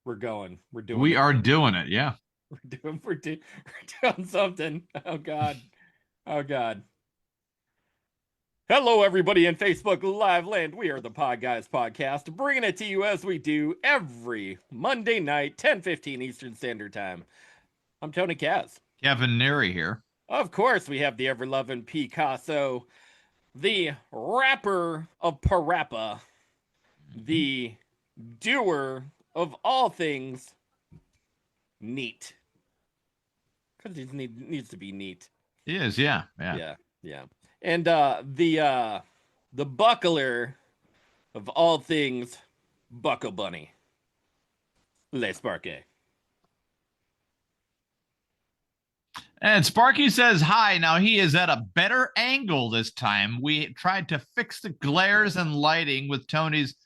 We're going. We're doing We it. are doing it. Yeah. We're doing something. Oh God. Oh God. Hello, everybody in Facebook Live Land. We are the Podguyz Podcast, bringing it to you as we do every Monday night, 10:15 Eastern Standard Time. I'm Tony Kaz. Kevin Neary here. Of course, we have the ever-loving Picasso, the rapper of Parappa, the doer of all things neat. Because he needs to be neat. He is, yeah. Yeah. And the buckler of all things Buckle Bunny. Le Sparky. And Sparky says hi. Now he is at a better angle this time. We tried to fix the glares and lighting with Tony's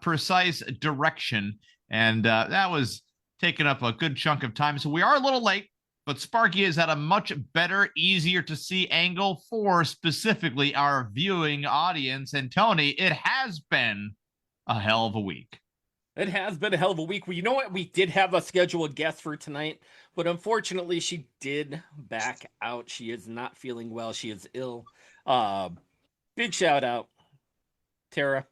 precise direction, and that was taking up a good chunk of time. So we are a little late, but Sparky is at a much better, easier to see angle for specifically our viewing audience. And Tony, it has been a hell of a week. It has been a hell of a week. Well, you know what? We did have a scheduled guest for tonight, but unfortunately she did back out. She is not feeling well. She is ill. Big shout out, Tara.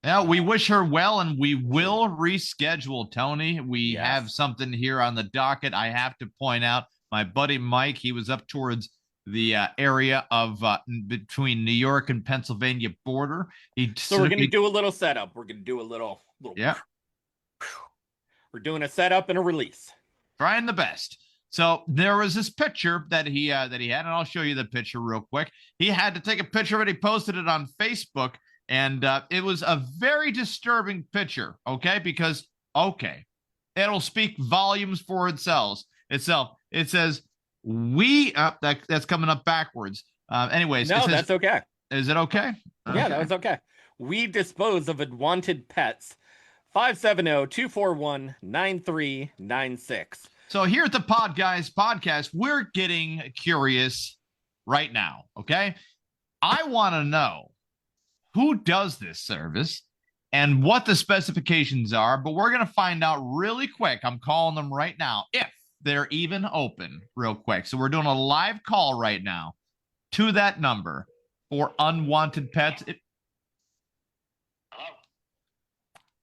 Yeah, we wish her well, and we will reschedule, Tony. We have something here on the docket. I have to point out my buddy Mike, he was up towards the area of between New York and Pennsylvania border. So we're going to do a little setup. We're going to do a little. Yeah. We're doing a setup and a release. Trying the best. So there was this picture that he had, and I'll show you the picture real quick. He had to take a picture of it. He posted it on Facebook. And it was a very disturbing picture, okay? Because, it'll speak volumes for itself. It says, that's coming up backwards. Anyways. No, that's okay. Is it okay? Yeah, that was okay. We dispose of unwanted pets. 570-241-9396. So here at the Podguyz Podcast, we're getting curious right now, okay? I want to know who does this service and what the specifications are, but we're going to find out really quick. I'm calling them right now, if they're even open real quick. So we're doing a live call right now to that number for unwanted pets.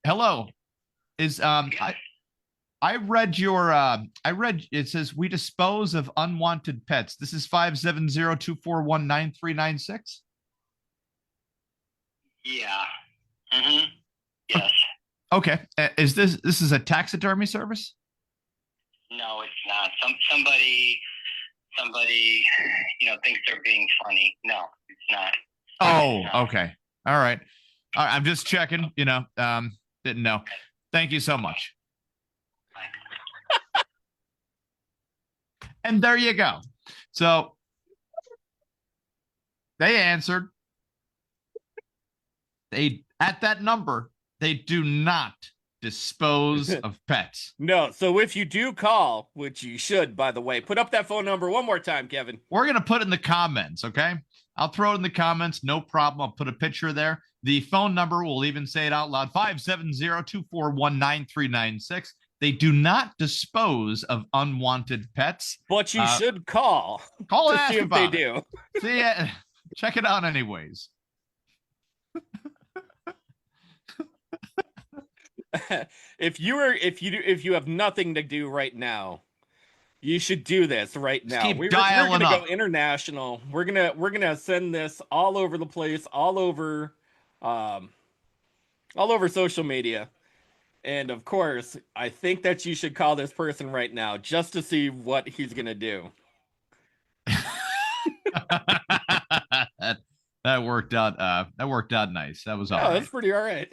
Hello. I read it says we dispose of unwanted pets. This is 570-241-9396. Yeah. Mm-hmm. Yes. Okay. Is this is a taxidermy service? No, it's not. Somebody, thinks they're being funny. No, it's not. Oh, okay. All right. I'm just checking. Didn't know. Thank you so much. And there you go. So they answered. At that number, they do not dispose of pets. No, so if you do call, which you should, by the way, put up that phone number one more time, Kevin. We're going to put it in the comments, okay? I'll throw it in the comments, no problem. I'll put a picture there. The phone number, we'll even say it out loud, 570-241-9396. They do not dispose of unwanted pets. But you should call. Call and to ask see if about they it. do. See, check it out anyways. If you have nothing to do right now, you should do this right now. We're gonna go international. We're gonna send this all over the place, all over social media. And of course, I think that you should call this person right now just to see what he's gonna do. That worked out. That worked out nice. That was all right. That's pretty all right.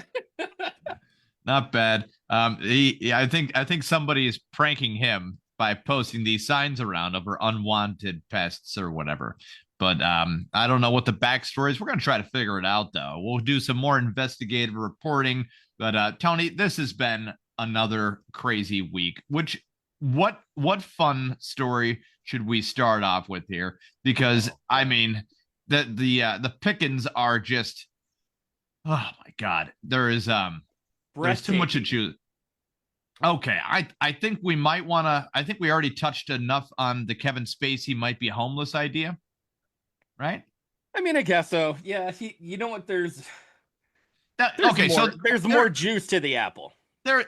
Not bad. I think somebody is pranking him by posting these signs around over unwanted pests or whatever. But I don't know what the backstory is. We're gonna try to figure it out, though. We'll do some more investigative reporting. But Tony, this has been another crazy week. What fun story should we start off with here? Because I mean, the pickings are just, oh my God, there's too much to choose. Okay, I think we might want to. I think we already touched enough on the Kevin Spacey might be homeless idea, right? I mean, I guess so. Yeah, you know what? There's Okay, so there's more juice to the apple.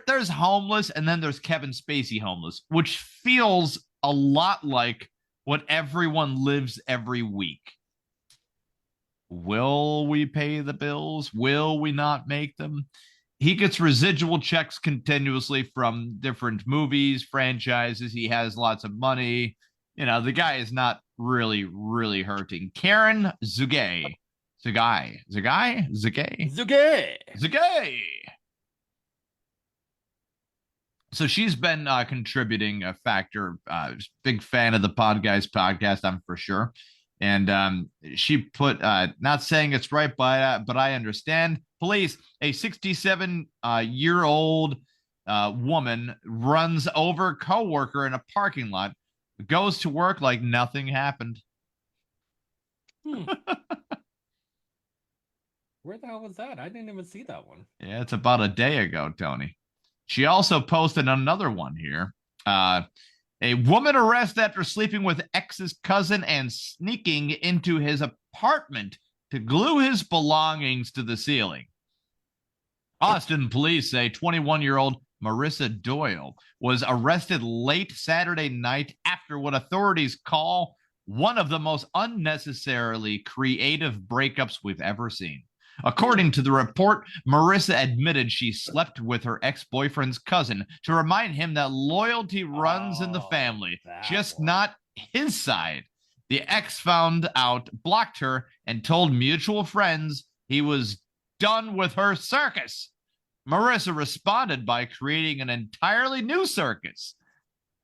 there's homeless, and then there's Kevin Spacey homeless, which feels a lot like what everyone lives every week. Will we pay the bills? Will we not make them? He gets residual checks continuously from different movies, franchises. He has lots of money. You know, the guy is not really, really hurting. Karen Zugay. Zugay. Zuge! So she's been contributing a factor. Big fan of the Podguyz podcast, I'm for sure. And she put, not saying it's right, but I understand. Police, a 67-year-old woman runs over coworker in a parking lot, goes to work like nothing happened. Where the hell was that? I didn't even see that one. Yeah, it's about a day ago, Tony. She also posted another one here. A woman arrested after sleeping with ex's cousin and sneaking into his apartment to glue his belongings to the ceiling. Austin police say 21-year-old Marissa Doyle was arrested late Saturday night after what authorities call one of the most unnecessarily creative breakups we've ever seen. According to the report, Marissa admitted she slept with her ex-boyfriend's cousin to remind him that loyalty runs in the family, just not his side. The ex found out, blocked her, and told mutual friends he was done with her circus. Marissa responded by creating an entirely new circus.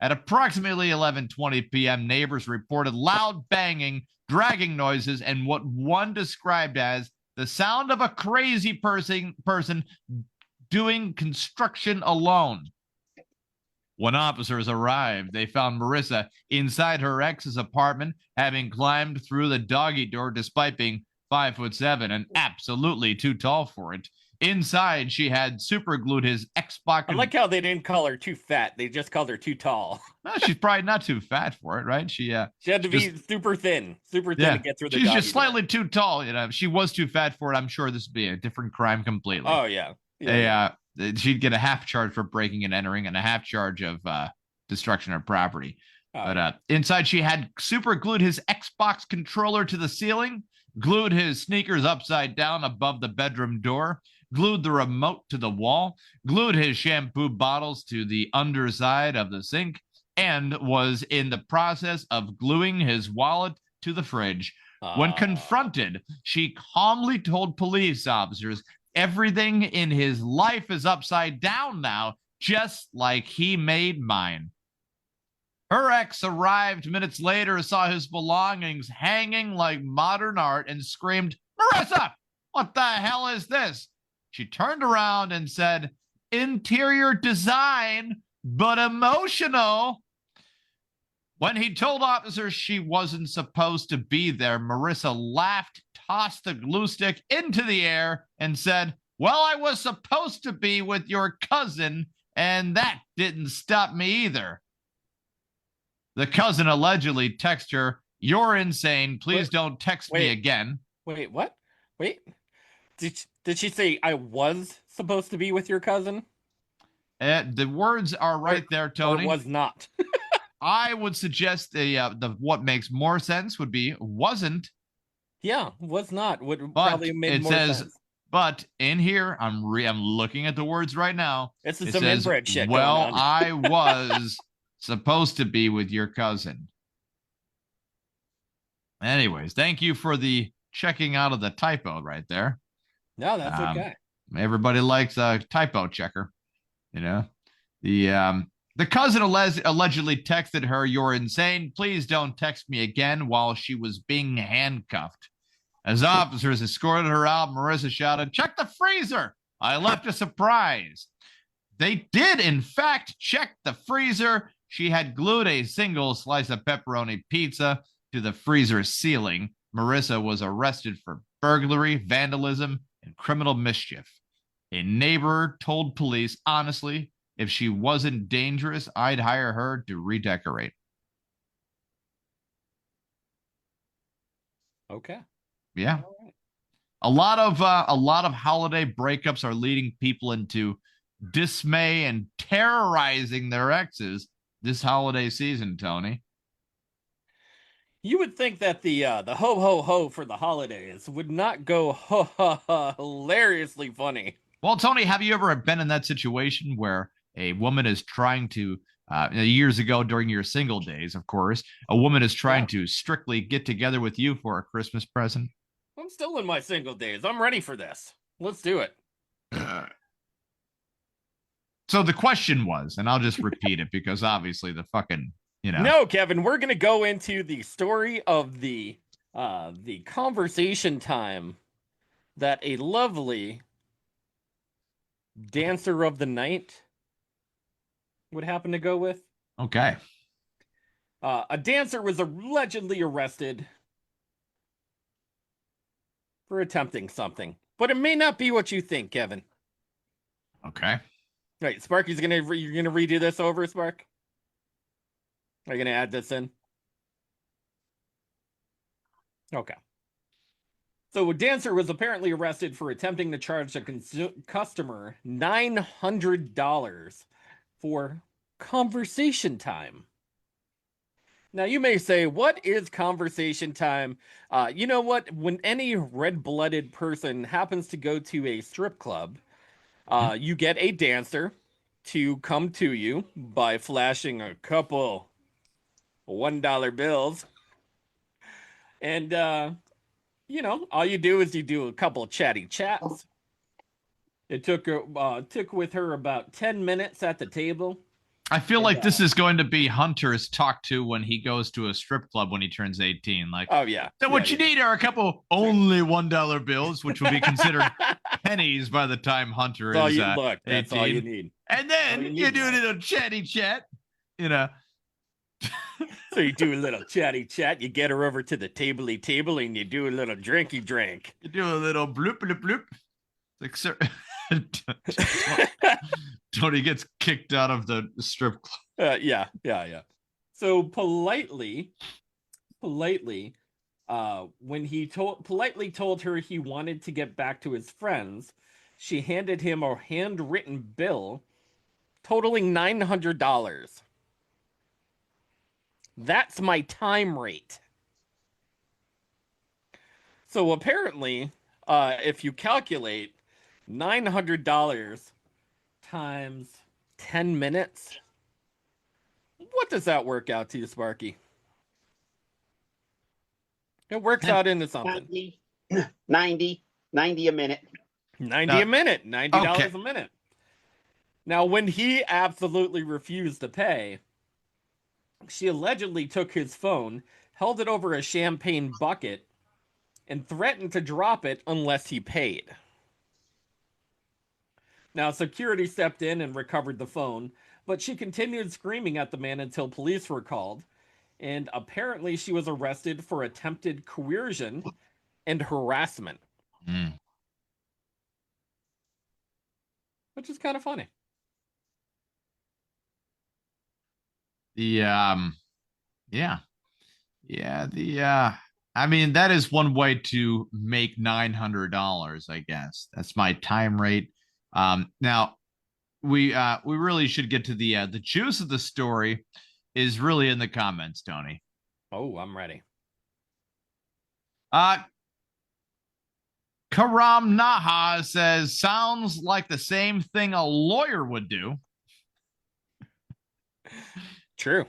At approximately 11:20 p.m., neighbors reported loud banging, dragging noises, and what one described as the sound of a crazy person doing construction alone. When officers arrived, they found Marissa inside her ex's apartment, having climbed through the doggy door despite being 5'7" and absolutely too tall for it. Inside, she had superglued his Xbox. I like how they didn't call her too fat. They just called her too tall. Well, she's probably not too fat for it, right? She had to be super thin to get through the She's just slightly too tall. You know, if she was too fat for it, I'm sure this would be a different crime completely. Oh, yeah. She'd get a half charge for breaking and entering and a half charge of destruction of property. But inside, she had super glued his Xbox controller to the ceiling, glued his sneakers upside down above the bedroom door, glued the remote to the wall, glued his shampoo bottles to the underside of the sink, and was in the process of gluing his wallet to the fridge. When confronted, she calmly told police officers everything in his life is upside down now, just like he made mine. Her ex arrived minutes later, saw his belongings hanging like modern art, and screamed, "Marissa, what the hell is this?" She turned around and said, "Interior design, but emotional." When he told officers she wasn't supposed to be there, Marissa laughed, tossed the glue stick into the air, and said, "Well, I was supposed to be with your cousin, and that didn't stop me either." The cousin allegedly texted her, "You're insane. Please don't text me again." Wait, what? Wait. Did she say I was supposed to be with your cousin? The words are right there, Tony. Or was not. I would suggest the what makes more sense would be wasn't. Yeah, was not would probably make more sense. But in here, I'm looking at the words right now. It's some inbred shit. Well, I was supposed to be with your cousin. Anyways, thank you for the checking out of the typo right there. No, that's okay. Everybody likes a typo checker. You know, the cousin allegedly texted her, "You're insane. Please don't text me again," while she was being handcuffed. As officers escorted her out, Marissa shouted, "Check the freezer. I left a surprise." They did, in fact, check the freezer. She had glued a single slice of pepperoni pizza to the freezer ceiling. Marissa was arrested for burglary, vandalism, and criminal mischief. A neighbor told police, "Honestly, If she wasn't dangerous, I'd hire her to redecorate. Okay. Yeah. All right. A lot of holiday breakups are leading people into dismay and terrorizing their exes this holiday season, Tony. You would think that the ho ho ho for the holidays would not go ha ha ha hilariously funny. Well, Tony, have you ever been in that situation where a woman is trying to, years ago during your single days, of course, a woman is trying to strictly get together with you for a Christmas present? I'm still in my single days. I'm ready for this. Let's do it. So the question was, and I'll just repeat it because obviously the fucking, No, Kevin, we're gonna go into the story of the conversation time that a lovely dancer of the night would happen to go with. Okay. A dancer was allegedly arrested for attempting something, but it may not be what you think, Kevin. Okay. Right, Sparky's you're gonna redo this over, Spark? Are you gonna add this in? Okay. So a dancer was apparently arrested for attempting to charge a customer $900 for conversation time. Now you may say, what is conversation time? You know what? When any red-blooded person happens to go to a strip club, you get a dancer to come to you by flashing a couple $1 bills. And, all you do is you do a couple of chatty chats. It took with her about 10 minutes at the table. I feel like this is going to be Hunter's talk to when he goes to a strip club when he turns 18. Like, oh yeah. So what you need are a couple only $1 bills, which will be considered pennies by the time Hunter is 18. That's all you need. And then you do a little chatty chat, So you do a little chatty chat, you get her over to the tabley table, and you do a little drinky drink. You do a little bloop bloop bloop. Like, sir, Tony gets kicked out of the strip club. Yeah. So politely, when he politely told her he wanted to get back to his friends, she handed him a handwritten bill totaling $900. That's my time rate. So apparently, if you calculate $900 times 10 minutes, what does that work out to you, Sparky? It works out into something. 90 a minute. 90 a minute. $90 a minute. Now, when he absolutely refused to pay, she allegedly took his phone, held it over a champagne bucket, and threatened to drop it unless he paid. Now, security stepped in and recovered the phone, but she continued screaming at the man until police were called, and apparently she was arrested for attempted coercion and harassment. Which is kind of funny. I mean, that is one way to make $900, I guess. That's my time rate. Now we really should get to the juice of the story is really in the comments, Tony. Oh, I'm ready. Karam Naha says, sounds like the same thing a lawyer would do. True.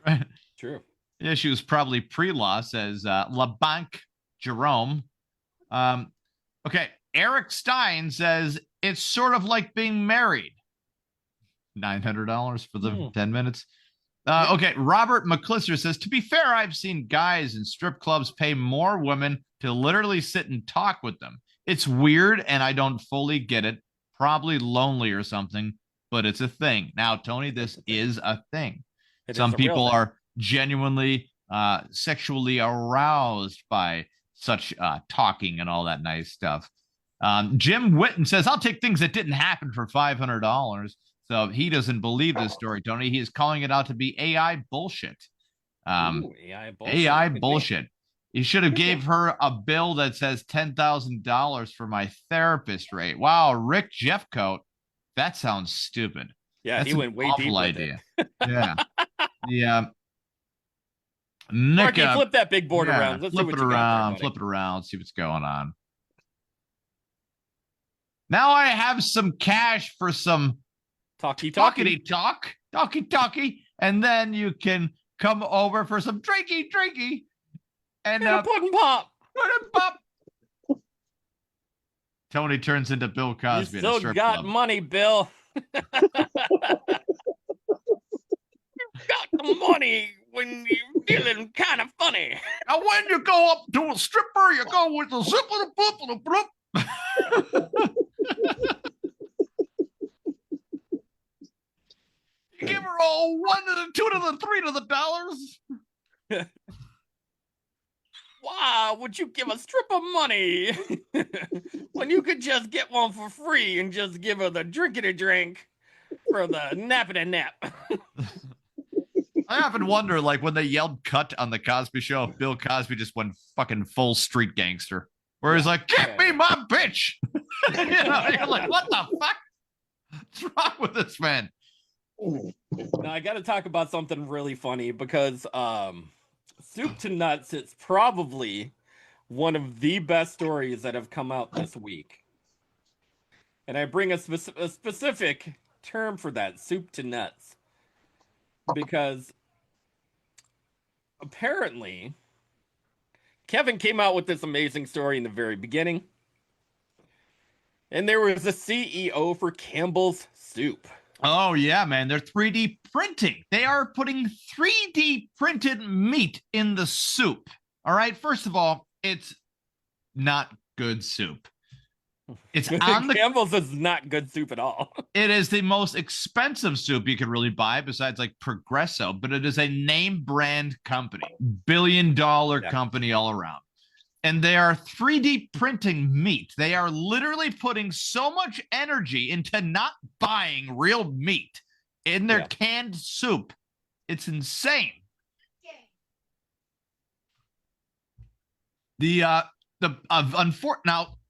Yeah, she was probably pre-law, says LaBanc Jerome. Okay, Eric Stein says, it's sort of like being married. $900 for the 10 minutes. Okay, Robert McClister says, to be fair, I've seen guys in strip clubs pay more women to literally sit and talk with them. It's weird, and I don't fully get it. Probably lonely or something, but it's a thing. Now, Tony, this is a thing. Some people are genuinely sexually aroused by such talking and all that nice stuff. Jim Witten says, I'll take things that didn't happen for $500. So he doesn't believe this story, Tony. He is calling it out to be AI bullshit. AI bullshit. AI Could be. bullshit. He should have gave her a bill that says $10,000 for my therapist rate. Wow, Rick Jeffcoat. That sounds stupid. Yeah, That's he went way deep with it. Yeah. Yeah. Nick, Marky, flip that big board around. Let's see what you got there, flip it around, see what's going on. Now I have some cash for some talky, and then you can come over for some drinky, and pudding pop. Tony turns into Bill Cosby. You still got money, Bill. You got the money when you're feeling kind of funny. Now, when you go up to a stripper, you go with a zip and a boop and a bloop. You give her all 1 to the 2 to the 3 to the dollars. Why would you give a stripper money when you could just get one for free and just give her the drink for the nap? I often wonder, like, when they yelled cut on the Cosby Show, if Bill Cosby just went fucking full street gangster, where he's like, "Give me my bitch." You know, you're like, what the fuck? What's wrong with this man? Now I got to talk about something really funny because soup to nuts, it's probably one of the best stories that have come out this week. And I bring a specific term for that, soup to nuts, because apparently Kevin came out with this amazing story in the very beginning. And there was a CEO for Campbell's Soup. Oh, yeah, man. They're 3D printing. They are putting 3D printed meat in the soup. All right. First of all, it's not good soup. It's on the Campbell's is not good soup at all. It is the most expensive soup you could really buy besides like Progresso, but it is a name brand company, billion-dollar company all around. And they are 3D printing meat. They are literally putting so much energy into not buying real meat in their canned soup. It's insane. Now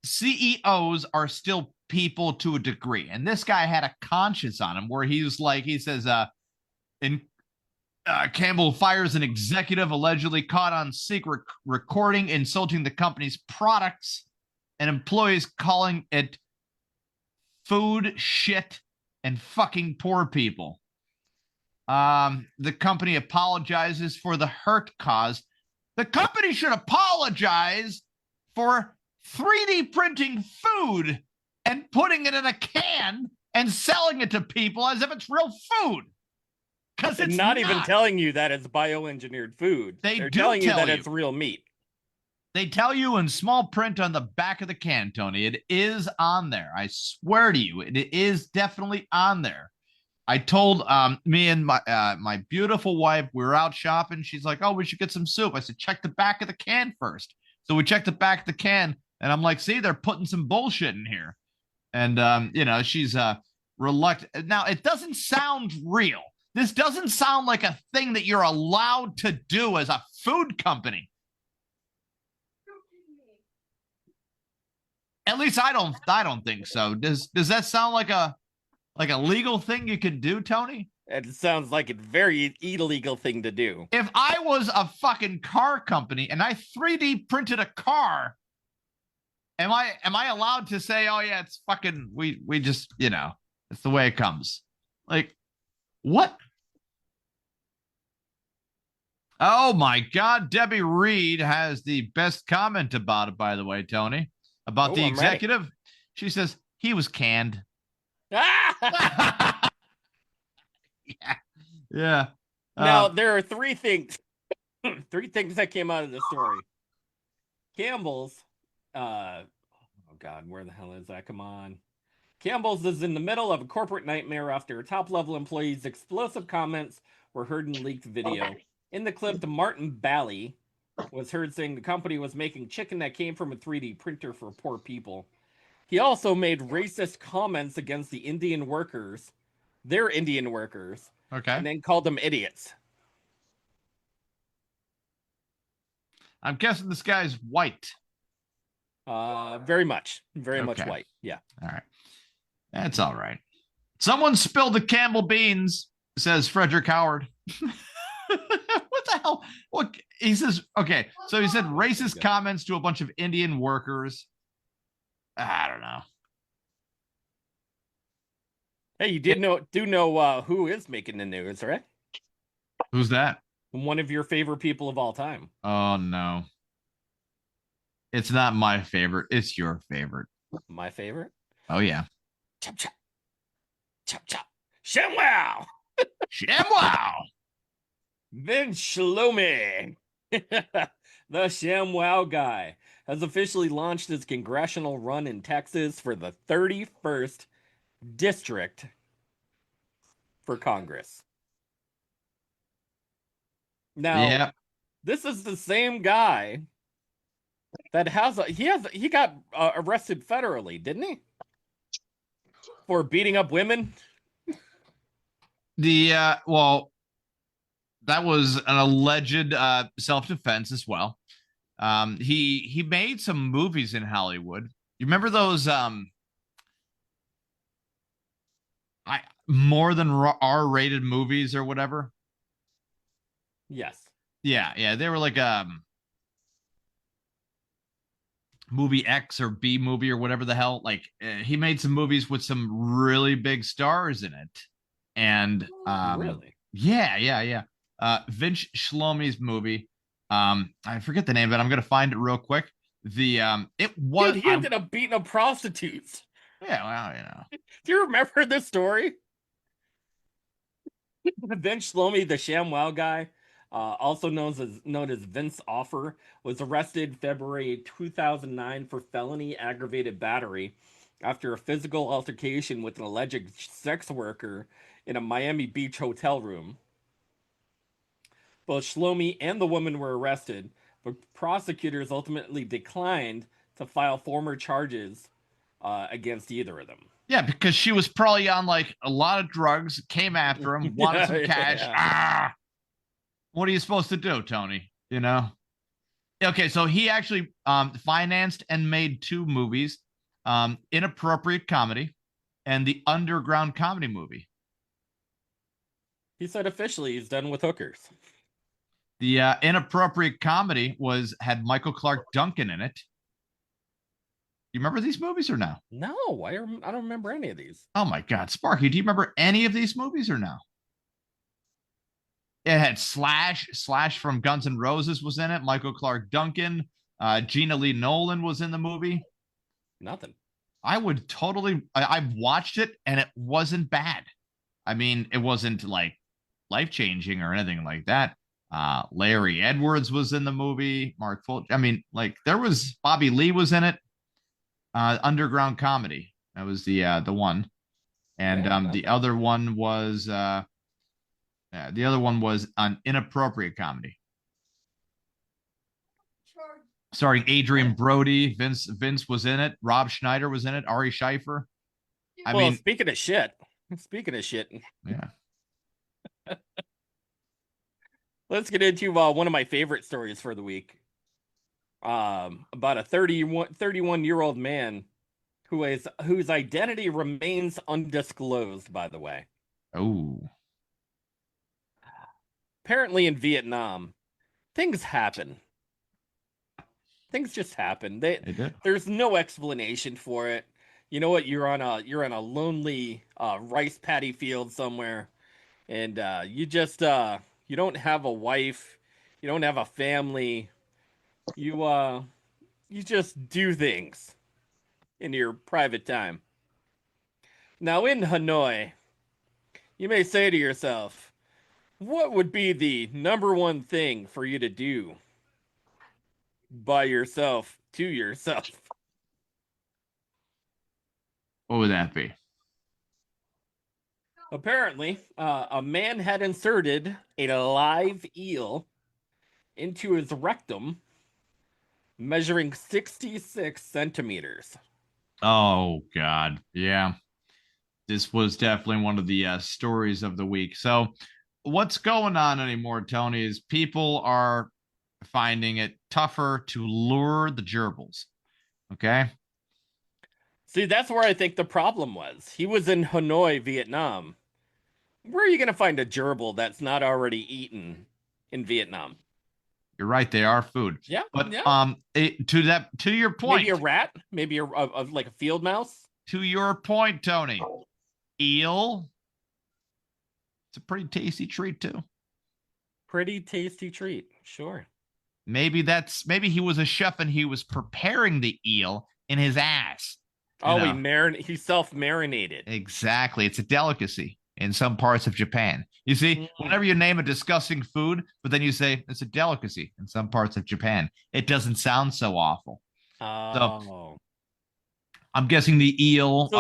CEOs are still people to a degree, and this guy had a conscience on him where he says, Campbell fires an executive allegedly caught on secret recording insulting the company's products, and employees calling it food, shit, and fucking poor people. The company apologizes for the hurt caused. The company should apologize for 3D printing food and putting it in a can and selling it to people as if it's real food. Because it's not even telling you that it's bioengineered food. They're telling you that it's real meat. They tell you in small print on the back of the can, Tony. It is on there. I swear to you, it is definitely on there. I told me and my beautiful wife, we were out shopping. She's like, "Oh, we should get some soup." I said, "Check the back of the can first." So we checked the back of the can, and I'm like, "See, they're putting some bullshit in here." And she's reluctant. Now, it doesn't sound real. This doesn't sound like a thing that you're allowed to do as a food company. At least I don't think so. Does that sound like a legal thing you could do, Tony? It sounds like a very illegal thing to do. If I was a fucking car company and I 3D printed a car, am I allowed to say, "Oh yeah, it's fucking we just, it's the way it comes"? Like, what? Oh my God, Debbie Reed has the best comment about it, by the way, Tony, about the executive. Ready. She says he was canned. Yeah. Now there are three things that came out of the story. Campbell's, oh God, where the hell is that? Come on. Campbell's is in the middle of a corporate nightmare after a top-level employee's explosive comments were heard in leaked video. In the clip, Martin Bally was heard saying the company was making chicken that came from a 3D printer for poor people. He also made racist comments against the Indian workers They're Indian workers. Okay. And then called them idiots. I'm guessing this guy's white. Very much Okay. white. Yeah. All right. That's all right. Someone spilled the Campbell beans, says Frederick Howard. What the hell? What he says? Okay, so he said racist comments to a bunch of Indian workers. I don't know. Hey, you do know who is making the news, right? Who's that? One of your favorite people of all time. Oh no. It's not my favorite. It's your favorite. My favorite? Oh yeah. Chop chop. Chop chop. ShamWow! ShamWow! Vince Shlomi, the ShamWow guy, has officially launched his congressional run in Texas for the 31st district for Congress. Now, This is the same guy that he got arrested federally, didn't he? For beating up women? Well, that was an alleged self-defense as well. He made some movies in Hollywood. You remember those more than R-rated movies or whatever? Yes. Yeah, they were like movie X or B movie or whatever the hell. Like he made some movies with some really big stars in it. And really? Yeah. Vince Shlomi's movie. I forget the name, but I'm gonna find it real quick. It was Dude, he ended up beating up prostitutes. Yeah, well, you know. Do you remember this story? Vince Shlomi, the ShamWow guy, also known as Vince Offer, was arrested February 2009 for felony aggravated battery after a physical altercation with an alleged sex worker in a Miami Beach hotel room. Both Shlomi and the woman were arrested, but prosecutors ultimately declined to file formal charges against either of them. Yeah, because she was probably on like a lot of drugs, came after him, wanted some cash. Yeah. What are you supposed to do, Tony? You know? Okay, so he actually financed and made two movies, Inappropriate Comedy and the Underground Comedy movie. He said officially he's done with hookers. The Inappropriate Comedy had Michael Clark Duncan in it. You remember these movies or no? No, I don't remember any of these. Oh my God, Sparky, do you remember any of these movies or no? It had Slash from Guns N' Roses was in it. Michael Clark Duncan, Gina Lee Nolan was in the movie. Nothing. I watched it and it wasn't bad. I mean, it wasn't like life-changing or anything like that. Larry Edwards was in the movie. Mark Fulch. I mean, like there was Bobby Lee was in it. Underground Comedy. That was the one. And the other one was an Inappropriate Comedy. Starring Adrian Brody. Vince was in it. Rob Schneider was in it. Ari Scheifer. I mean, speaking of shit. Yeah. Let's get into one of my favorite stories for the week. About a 31-year-old man whose identity remains undisclosed, by the way. Oh. Apparently in Vietnam, things happen. Things just happen. There's no explanation for it. You know what? You're on a lonely rice paddy field somewhere, and you just you don't have a wife, you don't have a family. You just do things in your private time. Now in Hanoi, you may say to yourself, what would be the number one thing for you to do by yourself, to yourself? What would that be? Apparently, a man had inserted a live eel into his rectum, measuring 66 centimeters. Oh God, yeah. This was definitely one of the stories of the week. So, what's going on anymore, Tony, is people are finding it tougher to lure the gerbils. Okay. See, that's where I think the problem was. He was in Hanoi, Vietnam. Where are you going to find a gerbil that's not already eaten in Vietnam? You're right. They are food. Yeah. But yeah. To your point. Maybe a rat. Maybe like a field mouse. To your point, Tony. Eel. It's a pretty tasty treat too. Pretty tasty treat. Sure. Maybe he was a chef and he was preparing the eel in his ass. Oh, he self-marinated. Exactly. It's a delicacy in some parts of Japan. You see, whenever you name a disgusting food, but then you say it's a delicacy in some parts of Japan, it doesn't sound so awful. Oh. So I'm guessing the eel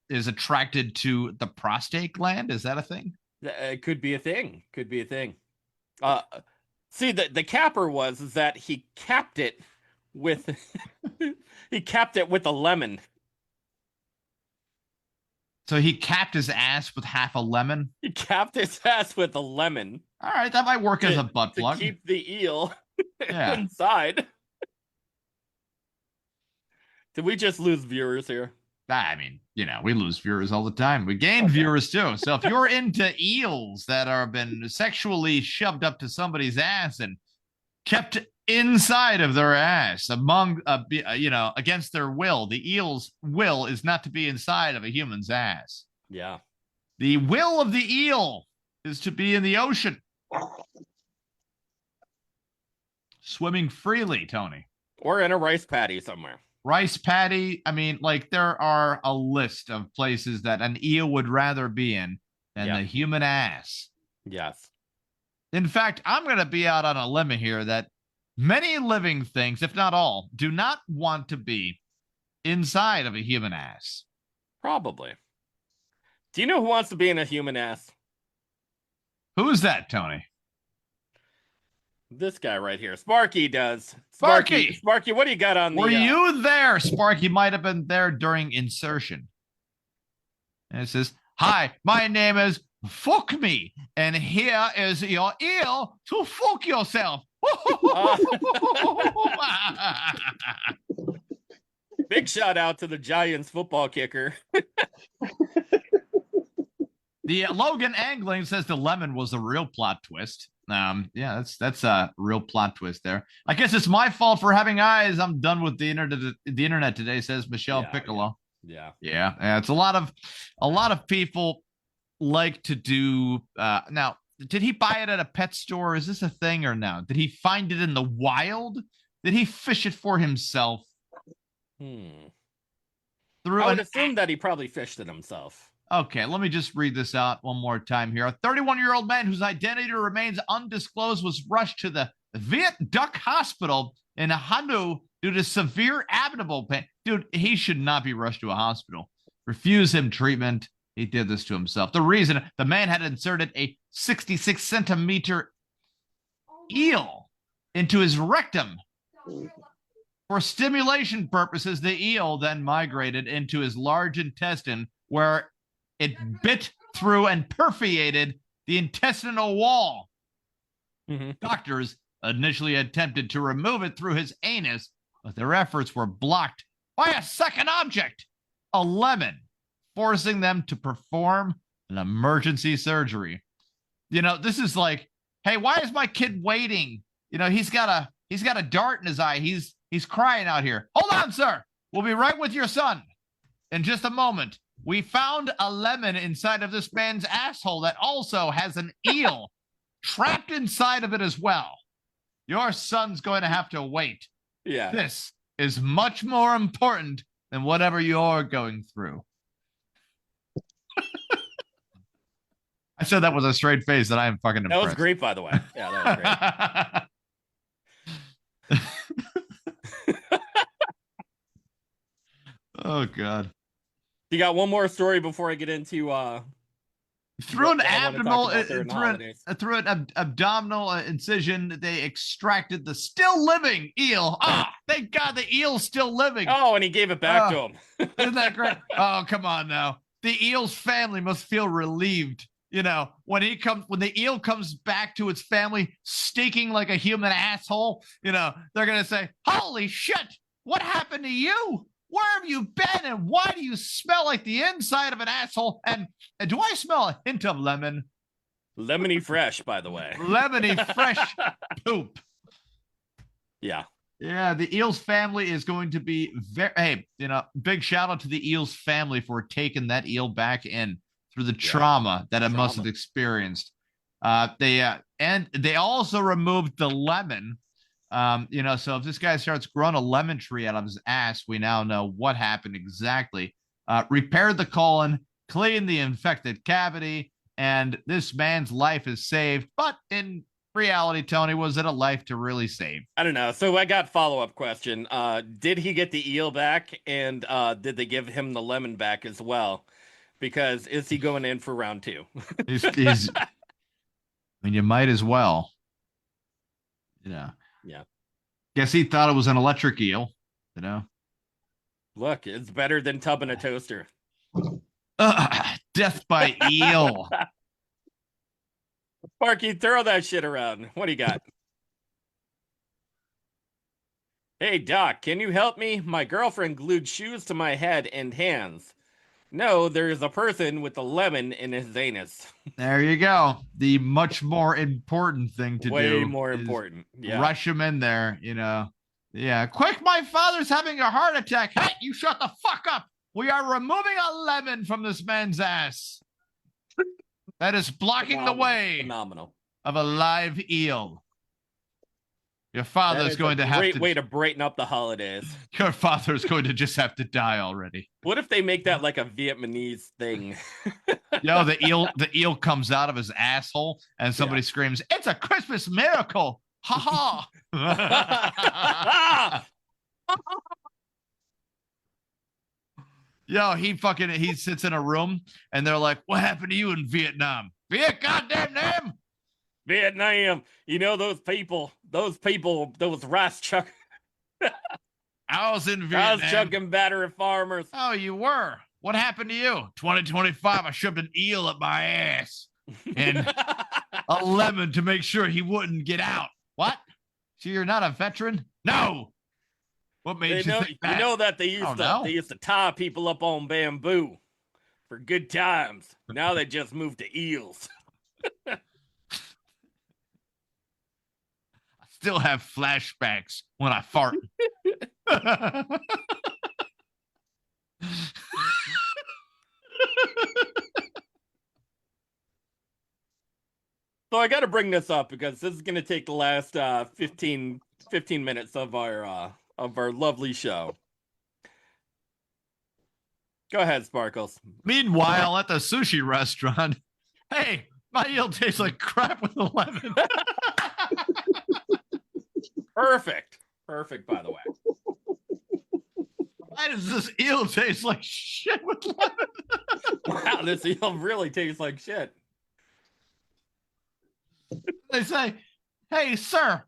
is attracted to the prostate gland. Is that a thing? It could be a thing. See, the capper was that he capped it with a lemon. So he capped his ass with half a lemon? He capped his ass with a lemon. All right, that might work as a butt plug. To keep the eel inside. Did we just lose viewers here? I mean, we lose viewers all the time. We gain viewers too. So if you're into eels that are been sexually shoved up to somebody's ass and kept inside of their ass against their will, the eel's will is not to be inside of a human's ass. Yeah. The will of the eel is to be in the ocean. Swimming freely, Tony. Or in a rice paddy somewhere. Rice paddy. I mean, there are a list of places that an eel would rather be in than the human ass. Yes. In fact, I'm going to be out on a limb here that many living things, if not all, do not want to be inside of a human ass. Probably. Do you know who wants to be in a human ass? Who's that, Tony? This guy right here. Sparky does. Sparky, what do you got on Were you there, Sparky? Might have been there during insertion. And it says, "Hi, my name is Fuck Me, and here is your eel to fuck yourself." Big shout out to the Giants football kicker. The Logan Angling says the lemon was the real plot twist. That's a real plot twist there. I guess it's my fault for having eyes. I'm done with the internet today, says Michelle Piccolo. Yeah. It's a lot of people like to do. Now, did he buy it at a pet store? Is this a thing or no? Did he find it in the wild? Did he fish it for himself? I would assume that he probably fished it himself. Okay, let me just read this out one more time here. A 31-year-old man whose identity remains undisclosed was rushed to the Viet Duc Hospital in Hanoi due to severe abdominal pain. Dude, he should not be rushed to a hospital. Refuse him treatment. He did this to himself. The reason, the man had inserted a 66-centimeter eel into his rectum. For stimulation purposes, the eel then migrated into his large intestine, where it bit through and perforated the intestinal wall. Doctors initially attempted to remove it through his anus, but their efforts were blocked by a second object, a lemon, forcing them to perform an emergency surgery. This is like, hey, why is my kid waiting? He's got a dart in his eye. He's crying out here. Hold on, sir. We'll be right with your son in just a moment. We found a lemon inside of this man's asshole that also has an eel trapped inside of it as well. Your son's going to have to wait. Yeah. This is much more important than whatever you're going through. I said that with a straight face that I am fucking impressed. That was great, by the way. Yeah, that was great. Oh, God. You got one more story before I get into through an abdominal incision, they extracted the still living eel. Thank God the eel's still living. Oh, and he gave it back to him. Isn't that great? Oh, come on now. the eel's family must feel relieved. You know, when the eel comes back to its family stinking like a human asshole, you know, they're going to say, holy shit, what happened to you? Where have you been? And why do you smell like the inside of an asshole? And do I smell a hint of lemon? Lemony fresh, by the way. Lemony fresh poop. Yeah. Yeah, the eel's family is going to be hey, you know, big shout out to the eel's family for taking that eel back in through the trauma that it must have experienced. And they also removed the lemon. You know, so if this guy starts growing a lemon tree out of his ass, we now know what happened exactly. Repaired the colon, cleaned the infected cavity, and this man's life is saved. But in reality, Tony, was it a life to really save? I don't know. So I got follow-up question. Did he get the eel back, and did they give him the lemon back as well? Because is he going in for round 2? he's I mean, you might as well. You know. Yeah. Guess he thought it was an electric eel, you know. Look, it's better than tubbing a toaster. Death by eel. Sparky, throw that shit around. What do you got? Hey, Doc, can you help me? My girlfriend glued shoes to my head and hands. No, there's a person with a lemon in his anus. There you go. The much more important thing to do. Way more important. Yeah. Rush him in there, you know. Yeah. Quick, my father's having a heart attack. Hey, you shut the fuck up. We are removing a lemon from this man's ass. That is blocking the way of a live eel. Your father's going to have great way to brighten up the holidays. Your father's going to just have to die already. What if they make that like a Vietnamese thing? Yo, the eel comes out of his asshole and somebody screams, "It's a Christmas miracle!" Ha ha. Yo, he sits in a room and they're like, "What happened to you in Vietnam?" Goddamn name. Vietnam, you know those rice chuck. I was in Vietnam. Rice chucking battery farmers. Oh, you were. What happened to you? 2025, I shoved an eel up my ass and a lemon to make sure he wouldn't get out. What? So you're not a veteran? No. What made you think that? You know that they used to tie people up on bamboo for good times. Now they just moved to eels. Still have flashbacks when I fart. So I got to bring this up because this is going to take the last 15 minutes of our lovely show. Go ahead, Sparkles. Meanwhile, at the sushi restaurant, hey, my eel tastes like crap with a lemon. Perfect, by the way. Why does this eel taste like shit with lemon? Wow, this eel really tastes like shit. They say, "Hey, sir,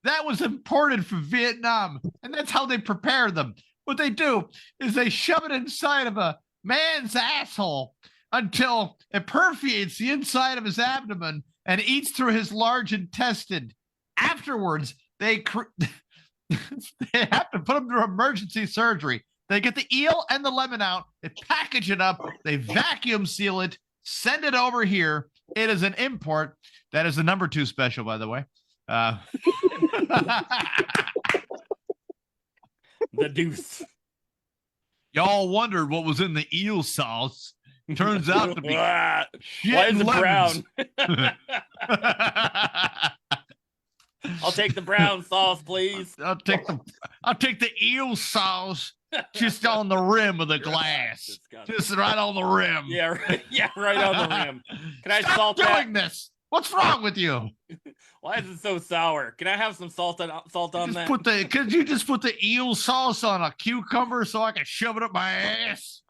that was imported from Vietnam," and that's how they prepare them. What they do is they shove it inside of a man's asshole until it perforates the inside of his abdomen and eats through his large intestine. Afterwards, they have to put him through emergency surgery. They get the eel and the lemon out, they package it up, they vacuum seal it, send it over here. It is an import. That is the number 2 special, by the way. The deuce. Y'all wondered what was in the eel sauce. Turns out to be shit. Why is it lemons. brown? I'll take the brown sauce, please. I'll take the eel sauce just on the rim of the glass. Just right on the rim. Yeah, right on the rim. Can I Stop salt doing this? What's wrong with you? Why is it so sour? Can I have some salt on that? Could you just put the eel sauce on a cucumber so I can shove it up my ass?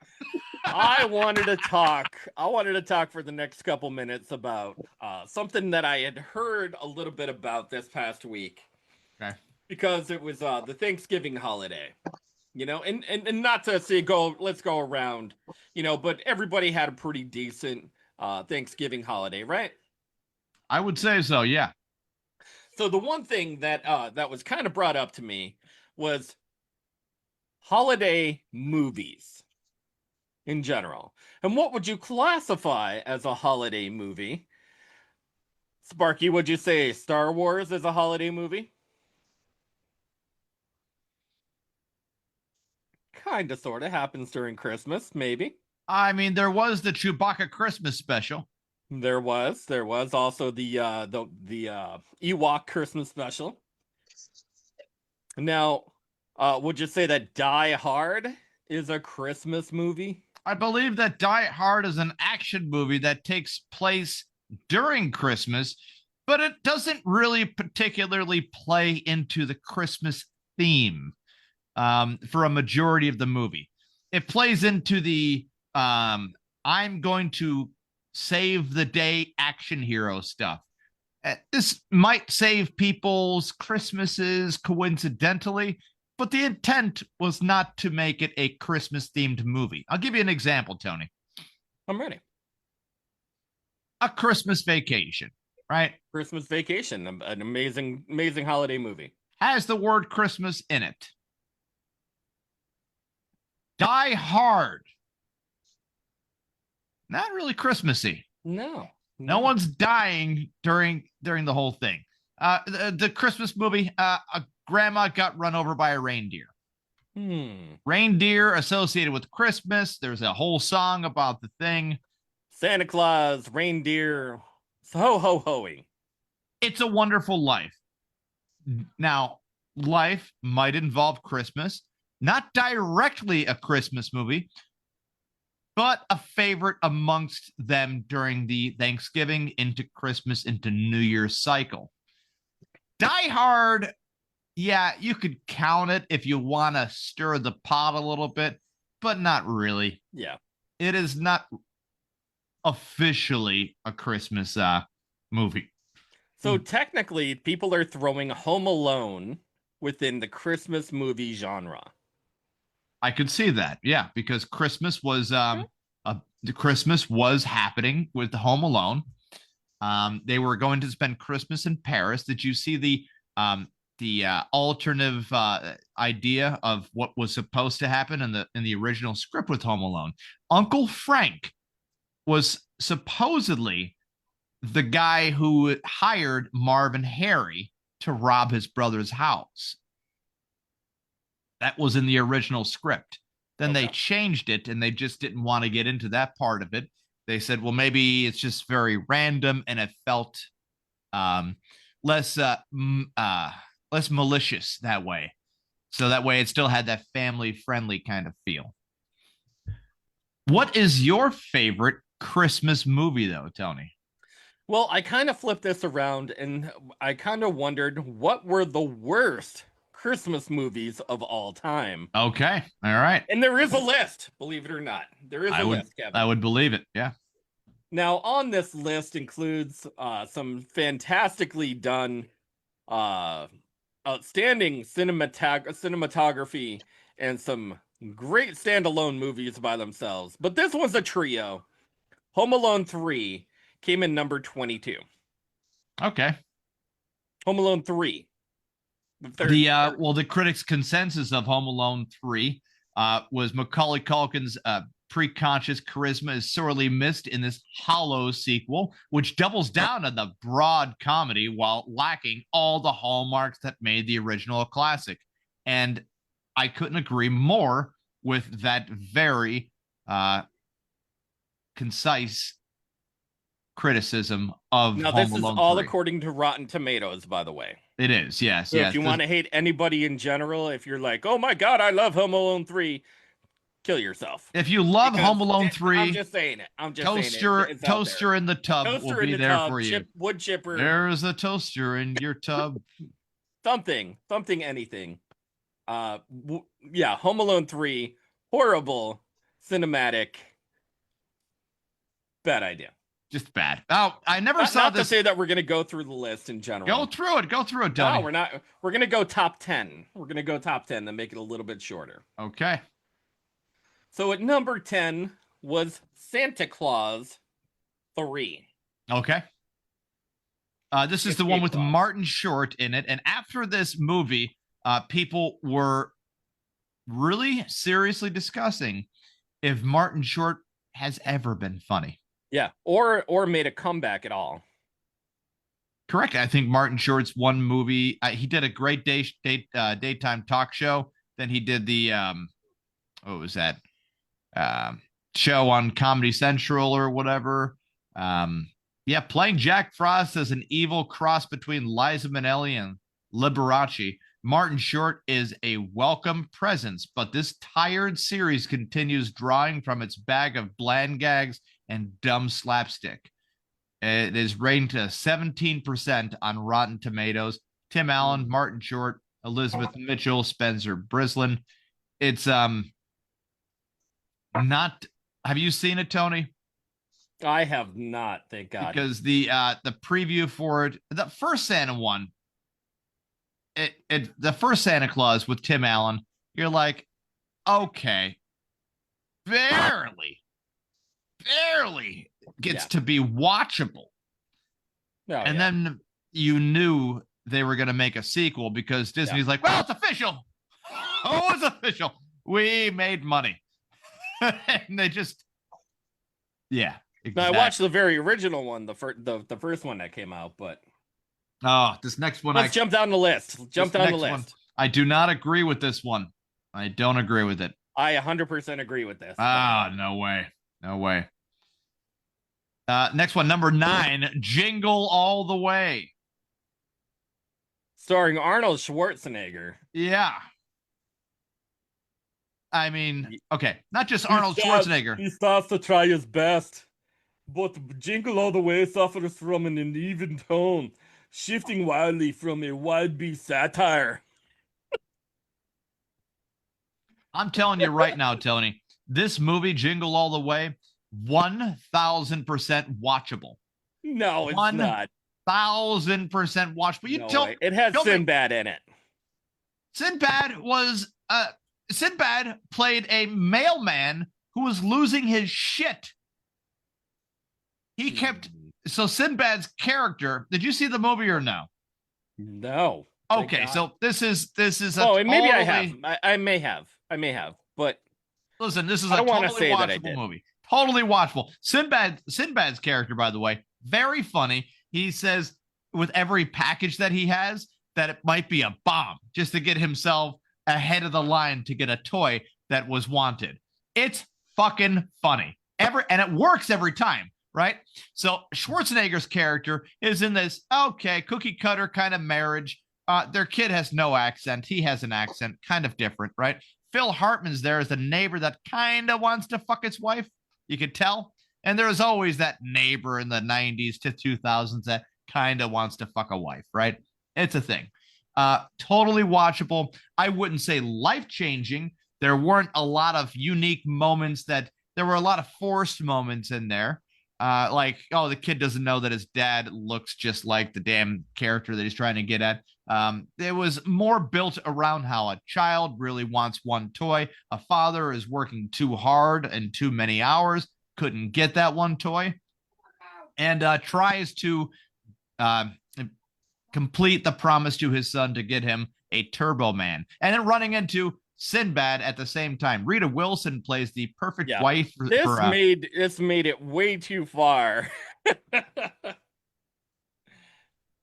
I wanted to talk for the next couple minutes about something that I had heard a little bit about this past week. Okay. Because it was the Thanksgiving holiday. You know, and not to say let's go around, you know, but everybody had a pretty decent Thanksgiving holiday, right? I would say so, yeah. So the one thing that was kind of brought up to me was holiday movies in general. And what would you classify as a holiday movie? Sparky, would you say Star Wars is a holiday movie? Kind of, sort of happens during Christmas, maybe. I mean, there was the Chewbacca Christmas special. There was also the Ewok Christmas special. Now, would you say that Die Hard is a Christmas movie? I believe that Die Hard is an action movie that takes place during Christmas, but it doesn't really particularly play into the Christmas theme for a majority of the movie. It plays into the I'm going to save the day action hero stuff. This might save people's Christmases coincidentally, but the intent was not to make it a Christmas themed movie. I'll give you an example, Tony. I'm ready. A Christmas Vacation, right? Christmas Vacation, an amazing holiday movie. Has the word Christmas in it. Die Hard. Not really Christmassy. No one's dying during the whole thing. The Christmas movie, a grandma got run over by a reindeer. Reindeer associated with Christmas. There's a whole song about the thing. Santa Claus, reindeer, ho ho hoing. It's a Wonderful Life. Now, life might involve Christmas, not directly a Christmas movie, but a favorite amongst them during the Thanksgiving into Christmas into New Year's cycle. Die Hard, yeah, you could count it if you want to stir the pot a little bit, but not really. Yeah. It is not officially a Christmas movie. So technically, people are throwing Home Alone within the Christmas movie genre. I could see that, yeah, because Christmas was Christmas was happening with Home Alone. They were going to spend Christmas in Paris. Did you see the alternative idea of what was supposed to happen in the original script with Home Alone? Uncle Frank was supposedly the guy who hired Marv and Harry to rob his brother's house. That was in the original script. Then they changed it, and they just didn't want to get into that part of it. They said, well, maybe it's just very random, and it felt less malicious that way. So that way it still had that family-friendly kind of feel. What is your favorite Christmas movie, though, Tony? Well, I kind of flipped this around, and I kind of wondered what were the worst Christmas movies of all time. Okay. All right. And there is a list, believe it or not. There is a list, Kevin. I would believe it. Yeah. Now, on this list includes some fantastically done, outstanding cinematography and some great standalone movies by themselves. But this one's a trio. Home Alone 3 came in number 22. Okay. Home Alone 3. The critics' consensus of Home Alone 3 was Macaulay Culkin's preconscious charisma is sorely missed in this hollow sequel, which doubles down on the broad comedy while lacking all the hallmarks that made the original a classic. And I couldn't agree more with that very concise criticism of now, Home this Alone is all 3. According to Rotten Tomatoes, by the way. It is, yes. So yes. if you want to hate anybody in general, if you're like, oh my God, I love Home Alone 3, kill yourself. If you love Because Home Alone 3, I'm just saying it. toaster in the tub Toaster will in be the there tub, for you. wood chipper. There's a toaster in your tub. Something, anything. Yeah, Home Alone 3, horrible, cinematic, bad idea. Just bad. Oh, I never Not, saw not this. to say that we're going to go through the list in general. Go through it. Go through it, Tony. No, we're not. We're going to go top 10. We're going to go top 10 and make it a little bit shorter. Okay. So at number 10 was Santa Claus 3. Okay. This is the one with Martin Short in it. And after this movie, people were really seriously discussing if Martin Short has ever been funny. Yeah, or made a comeback at all. Correct. I think Martin Short's one movie, he did a great daytime talk show. Then he did the, what was that? Show on Comedy Central or whatever. Yeah, playing Jack Frost as an evil cross between Liza Minnelli and Liberace. Martin Short is a welcome presence, but this tired series continues drawing from its bag of bland gags and dumb slapstick. It is rated to 17% on Rotten Tomatoes. Tim Allen, Martin Short, Elizabeth Mitchell, Spencer Brislin. It's not. Have you seen it, Tony? I have not, thank God. Because the preview for it, the first Santa one, the first Santa Claus with Tim Allen, you're like, okay, barely gets to be watchable. And then you knew they were going to make a sequel because Disney's like, well, it's official. Oh, it's official. We made money. And they just, yeah. Exactly. Now, I watched the very original one, the first one that came out, but this next one. Let's jump down the list. Jump down the list. One, I do not agree with this one. I don't agree with it. I 100% agree with this. No way. No way. Next one, number 9, Jingle All the Way. Starring Arnold Schwarzenegger. Yeah. I mean, okay, not just Arnold Schwarzenegger. He starts to try his best, but Jingle All the Way suffers from an uneven tone, shifting wildly from a wild beast satire. I'm telling you right now, Tony, this movie, Jingle All the Way, 1,000% watchable. No, it's not. 1,000% watchable. It has Sinbad in it. Sinbad played a mailman who was losing his shit. So Sinbad's character, did you see the movie or no? No. Okay, so this is maybe I have. I may have, but listen, this is a totally watchable movie. Totally watchable. Sinbad's character, by the way, very funny. He says with every package that he has that it might be a bomb just to get himself ahead of the line to get a toy that was wanted. It's fucking funny. And it works every time, right? So Schwarzenegger's character is in this, cookie cutter kind of marriage. Their kid has no accent. He has an accent, kind of different, right? Phil Hartman's there as the neighbor that kind of wants to fuck his wife. You could tell. And there was always that neighbor in the 90s to 2000s that kind of wants to fuck a wife, right? It's a thing. Totally watchable. I wouldn't say life-changing. There weren't a lot of unique moments there were a lot of forced moments in there. The kid doesn't know that his dad looks just like the damn character that he's trying to get at. It was more built around how a child really wants one toy. A father is working too hard and too many hours, couldn't get that one toy, and tries to complete the promise to his son to get him a Turbo Man, and then running into Sinbad at the same time. Rita Wilson plays the perfect wife. This made it way too far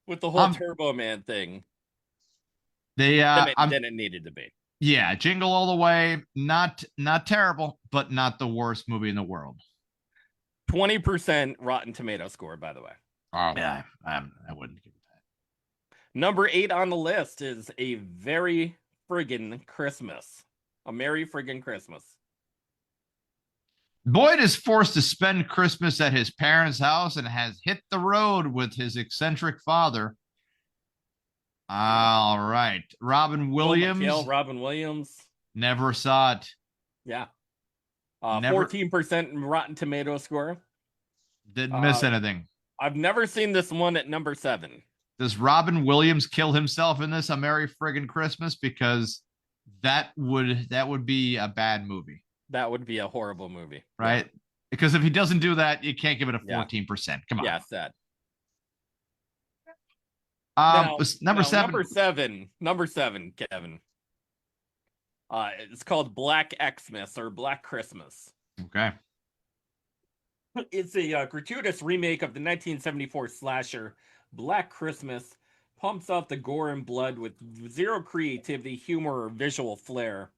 with the whole Turbo Man thing. Then it needed to be. Yeah, Jingle All the Way, not terrible, but not the worst movie in the world. 20% Rotten Tomato score, by the way. Oh yeah, I wouldn't give it that. Number 8 on the list is A Very Friggin' Christmas. A Merry Friggin' Christmas. Boyd is forced to spend Christmas at his parents' house and has hit the road with his eccentric father. All right. Robin Williams. Robin Williams. Never saw it. Yeah. 14% Rotten Tomato score. Didn't miss anything. I've never seen this one at number 7. Does Robin Williams kill himself in this? A Merry Friggin' Christmas? Because that would be a bad movie. That would be a horrible movie. Right? Yeah. Because if he doesn't do that, you can't give it a 14%. Come on. Yeah, sad. Number 7. Number 7, Kevin. It's called Black Xmas or Black Christmas. Okay. It's a gratuitous remake of the 1974 slasher Black Christmas. Pumps out the gore and blood with zero creativity, humor, or visual flair.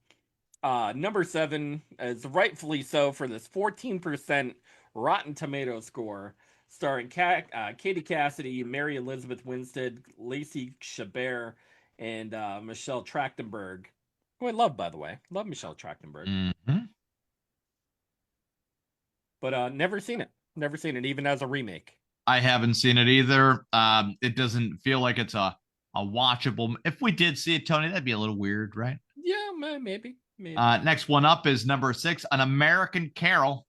Number 7 is rightfully so for this 14% Rotten Tomato score, starring Katie Cassidy, Mary Elizabeth Winstead, Lacey Chabert, and Michelle Trachtenberg, who I love, by the way. Love Michelle Trachtenberg. Mm-hmm. But never seen it. Never seen it, even as a remake. I haven't seen it either. It doesn't feel like it's a watchable. If we did see it, Tony, that'd be a little weird, right? Yeah, maybe. Next one up is number 6, An American Carol,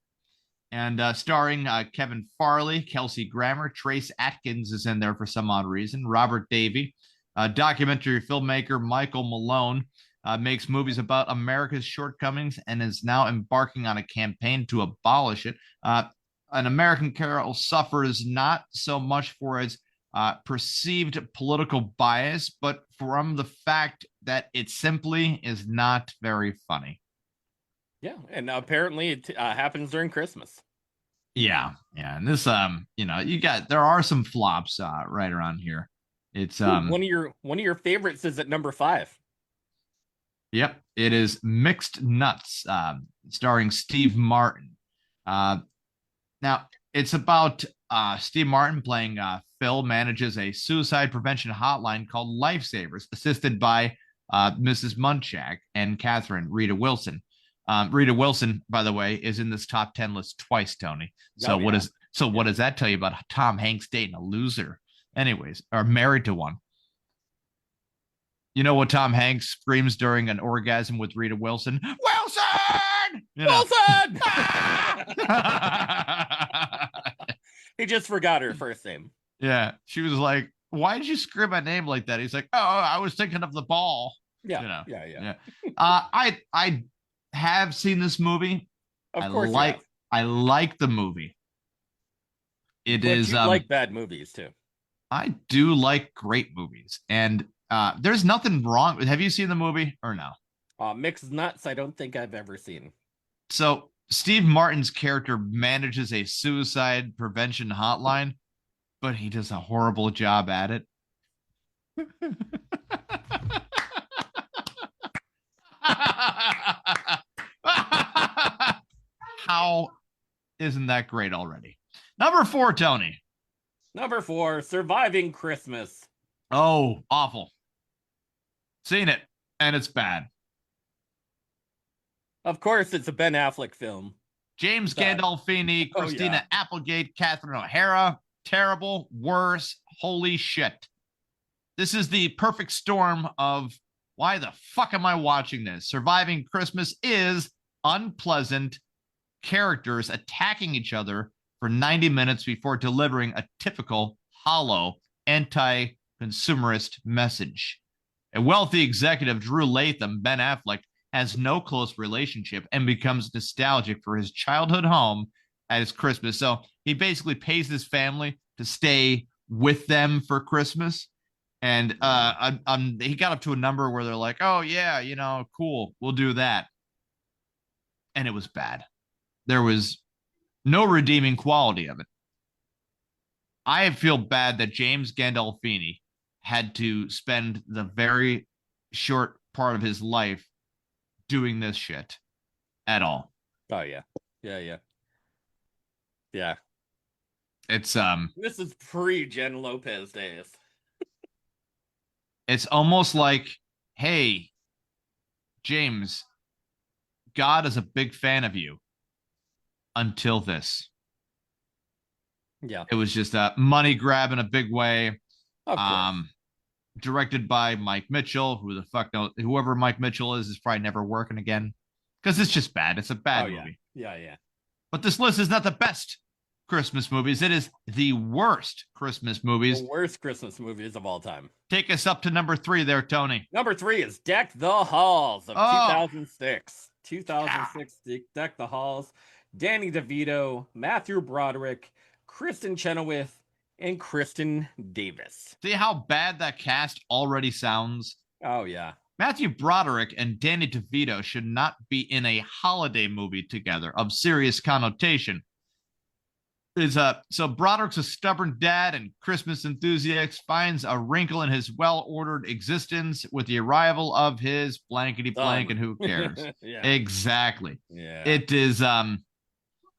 and starring Kevin Farley, Kelsey Grammer, Trace Atkins is in there for some odd reason, Robert Davey. Documentary filmmaker Michael Malone makes movies about America's shortcomings and is now embarking on a campaign to abolish it. An American Carol suffers not so much for its perceived political bias, but from the fact that it simply is not very funny. Yeah, and apparently it happens during Christmas. Yeah, and this, there are some flops right around here. It's one of your favorites is at number 5. Yep, it is Mixed Nuts, starring Steve Martin. Now, it's about Steve Martin playing Phil manages a suicide prevention hotline called Lifesavers, assisted by Mrs. Munchak and Catherine Rita Wilson. Rita Wilson, by the way, is in this top 10 list twice, Tony. So what does that tell you about Tom Hanks dating a loser? Anyways, or married to one. You know what Tom Hanks screams during an orgasm with Rita Wilson? Wilson! Wilson! He just forgot her first name. Yeah. She was like, why did you scream my name like that? He's like, oh, I was thinking of the ball. Yeah. I have seen this movie. Of course. I like the movie. But you like bad movies too. I do like great movies. And there's nothing wrong. Have you seen the movie or no? Mixed Nuts, I don't think I've ever seen. So Steve Martin's character manages a suicide prevention hotline, but he does a horrible job at it. How isn't that great already? Number 4, Tony. Number 4, Surviving Christmas. Oh, awful. Seen it, and it's bad. Of course, it's a Ben Affleck film. James Gandolfini, Christina Applegate, Catherine O'Hara. Terrible, worse, holy shit. This is the perfect storm of why the fuck am I watching this? Surviving Christmas is unpleasant characters attacking each other for 90 minutes before delivering a typical hollow anti-consumerist message. A wealthy executive, Drew Latham, Ben Affleck, has no close relationship and becomes nostalgic for his childhood home at his Christmas. So he basically pays his family to stay with them for Christmas. And he got up to a number where they're like, oh, yeah, cool, we'll do that. And it was bad. There was no redeeming quality of it. I feel bad that James Gandolfini had to spend the very short part of his life doing this shit at all. Oh, yeah. Yeah. It's this is pre-Jen Lopez days. It's almost like, hey, James, God is a big fan of you until this. Yeah. It was just a money grab in a big way. Of course. Directed by Mike Mitchell, who the fuck knows, whoever Mike Mitchell is probably never working again because it's just bad. It's a bad movie. Yeah. But this list is not the best Christmas movies. It is the worst Christmas movies. The worst Christmas movies of all time. Take us up to number 3 there, Tony. Number 3 is Deck the Halls of 2006. 2006, Deck the Halls. Danny DeVito, Matthew Broderick, Kristen Chenoweth, and Kristen Davis. See how bad that cast already sounds? Oh, yeah. Matthew Broderick and Danny DeVito should not be in a holiday movie together of serious connotation. So Broderick's a stubborn dad and Christmas enthusiast finds a wrinkle in his well-ordered existence with the arrival of his blankety blank, and who cares? Yeah. Exactly. Yeah. It is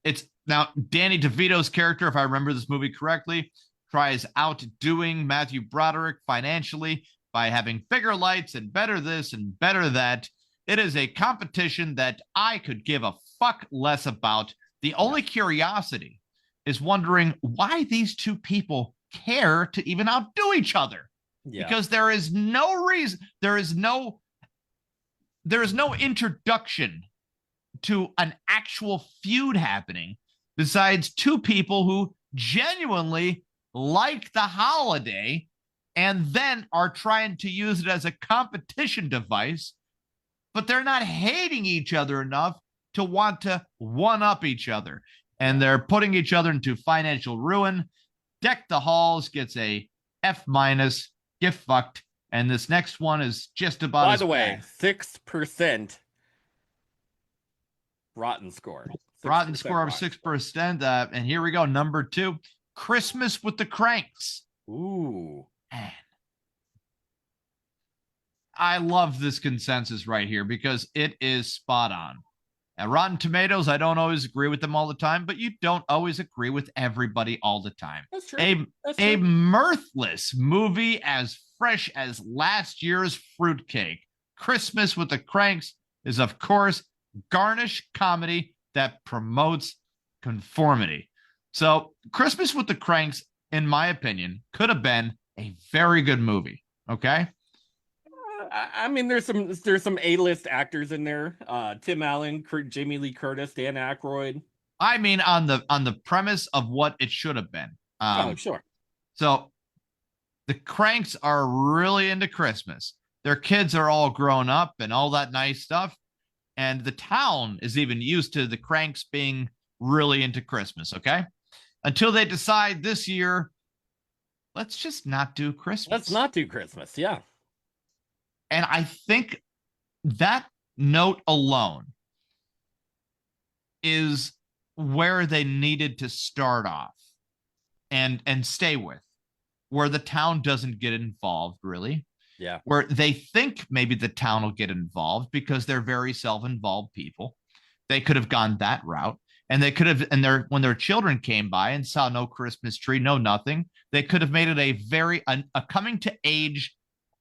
it's now Danny DeVito's character, if I remember this movie correctly, tries outdoing Matthew Broderick financially by having bigger lights and better this and better that. It is a competition that I could give a fuck less about. The only curiosity is wondering why these two people care to even outdo each other. Yeah. Because there is no reason, there is no introduction to an actual feud happening besides two people who genuinely like the holiday and then are trying to use it as a competition device, but they're not hating each other enough to want to one-up each other. And they're putting each other into financial ruin. Deck the Halls gets a F-, get fucked. And this next one is just about By the way, 6% rotten score. Rotten score of 6%. And here we go. Number 2, Christmas with the Cranks. Ooh. Man. I love this consensus right here because it is spot on. At Rotten Tomatoes, I don't always agree with them all the time, but you don't always agree with everybody all the time. That's true. A mirthless movie as fresh as last year's fruitcake. Christmas with the Cranks is, of course, garnish comedy that promotes conformity. So Christmas with the Cranks, in my opinion, could have been a very good movie. Okay. I mean, there's some A-list actors in there. Tim Allen, Jamie Lee Curtis, Dan Aykroyd. I mean, on the premise of what it should have been. Sure. So the Cranks are really into Christmas. Their kids are all grown up and all that nice stuff. And the town is even used to the Cranks being really into Christmas, okay? Until they decide this year, let's just not do Christmas. Let's not do Christmas, yeah. And I think that note alone is where they needed to start off and stay with, where the town doesn't get involved, really. Yeah. Where they think maybe the town will get involved because they're very self-involved people. They could have gone that route. And they could have, when their children came by and saw no Christmas tree, no nothing, they could have made it a coming to age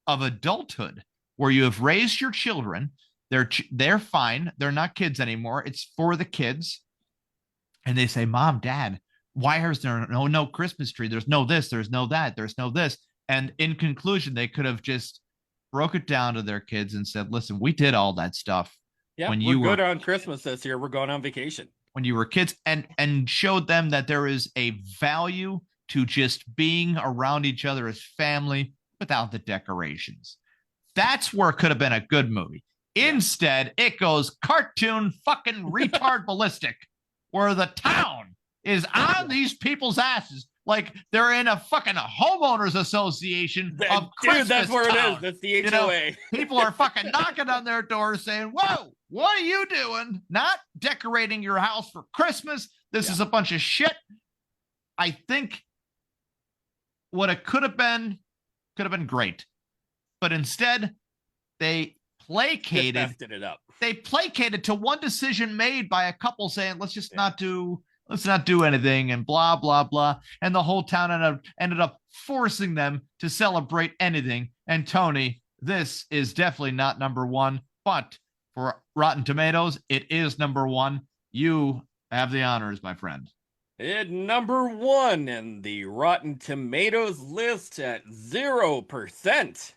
of adulthood where you have raised your children. They're fine. They're not kids anymore. It's for the kids. And they say, Mom, Dad, why is there no Christmas tree? There's no this, there's no that, there's no this. And in conclusion, they could have just broke it down to their kids and said, listen, we did all that stuff. Yeah, we're good on Christmas this year. We're going on vacation. When you were kids, and showed them that there is a value to just being around each other as family without the decorations. That's where it could have been a good movie. Instead, it goes cartoon fucking retard ballistic, where the town is on these people's asses like they're in a fucking homeowners association of Christmas. Dude, that's where town. it is. That's the HOA. People are fucking knocking on their doors saying, whoa, what are you doing? Not decorating your house for Christmas. This is a bunch of shit. I think what it could have been great. But instead, they placated it up. They placated to one decision made by a couple saying, let's just not do anything and blah, blah, blah. And the whole town ended up forcing them to celebrate anything. And Tony, this is definitely not number 1, but for Rotten Tomatoes, it is number 1. You have the honors, my friend. At number 1 in the Rotten Tomatoes list at 0%.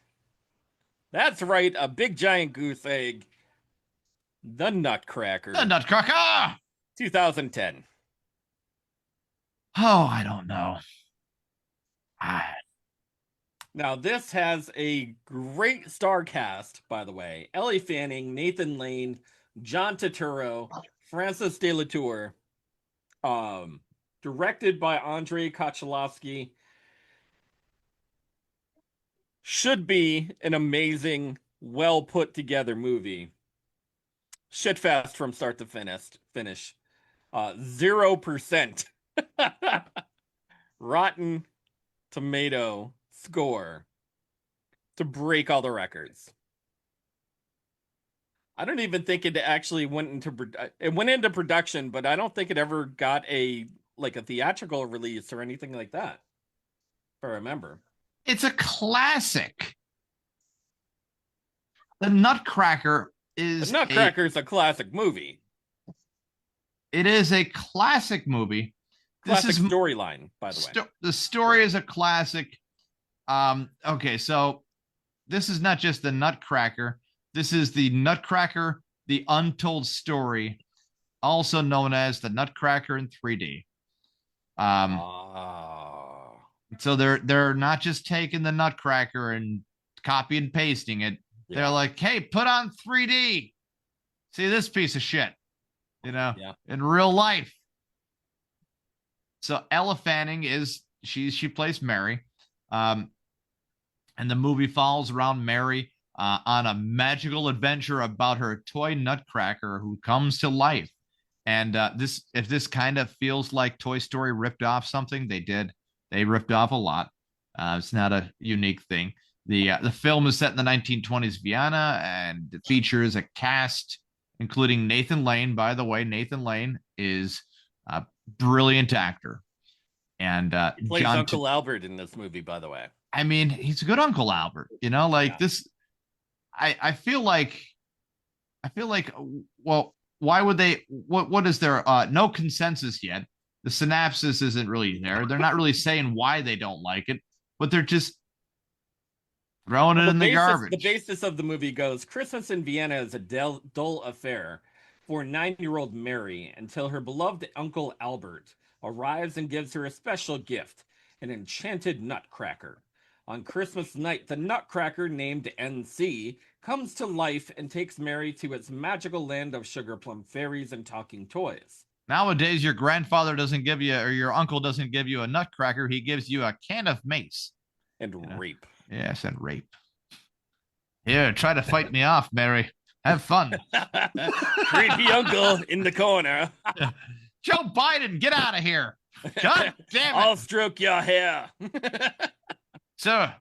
That's right, a big giant goose egg. The Nutcracker. The Nutcracker! 2010. Oh, I don't know. Ah, Now, this has a great star cast, by the way. Ellie Fanning, Nathan Lane, John Turturro, Francis De La Tour. Directed by Andrei Konchalovsky. Should be an amazing, well put together movie. Shitfest from start to finish. 0% Rotten Tomato score to break all the records. I don't even think it actually went into production, but I don't think it ever got a theatrical release or anything like that, if I remember. it's a classic. The Nutcracker is The Nutcracker is a classic movie. It is a classic movie. Classic storyline, by the way. The story is a classic. Okay, so this is not just the Nutcracker. This is the Nutcracker, the Untold Story, also known as the Nutcracker in 3D. So they're not just taking the Nutcracker and copy and pasting it. Yeah. They're like, hey, put on 3D. See this piece of shit, in real life. So Ella Fanning she plays Mary. And the movie follows around Mary on a magical adventure about her toy Nutcracker who comes to life. And if this kind of feels like Toy Story ripped off something, they did. They ripped off a lot. It's not a unique thing. The film is set in the 1920s Vienna, and it features a cast including Nathan Lane. By the way, Nathan Lane is a brilliant actor. And he plays Uncle Albert in this movie, by the way. I mean, he's a good Uncle Albert, this. I feel like, well, why would they, what is there? No consensus yet. The synopsis isn't really there. They're not really saying why they don't like it, but they're just throwing it in the garbage. The basis of the movie goes, Christmas in Vienna is a dull affair for 9-year-old Mary until her beloved Uncle Albert arrives and gives her a special gift, an enchanted nutcracker. On Christmas night, the nutcracker, named NC, comes to life and takes Mary to its magical land of sugar plum fairies and talking toys. Nowadays, your grandfather doesn't give you, or your uncle doesn't give you a nutcracker. He gives you a can of mace. And rape. Yes, and rape. Here, try to fight me off, Mary. Have fun. Creepy uncle in the corner. Joe Biden, get out of here. God damn it. I'll stroke your hair. Sir,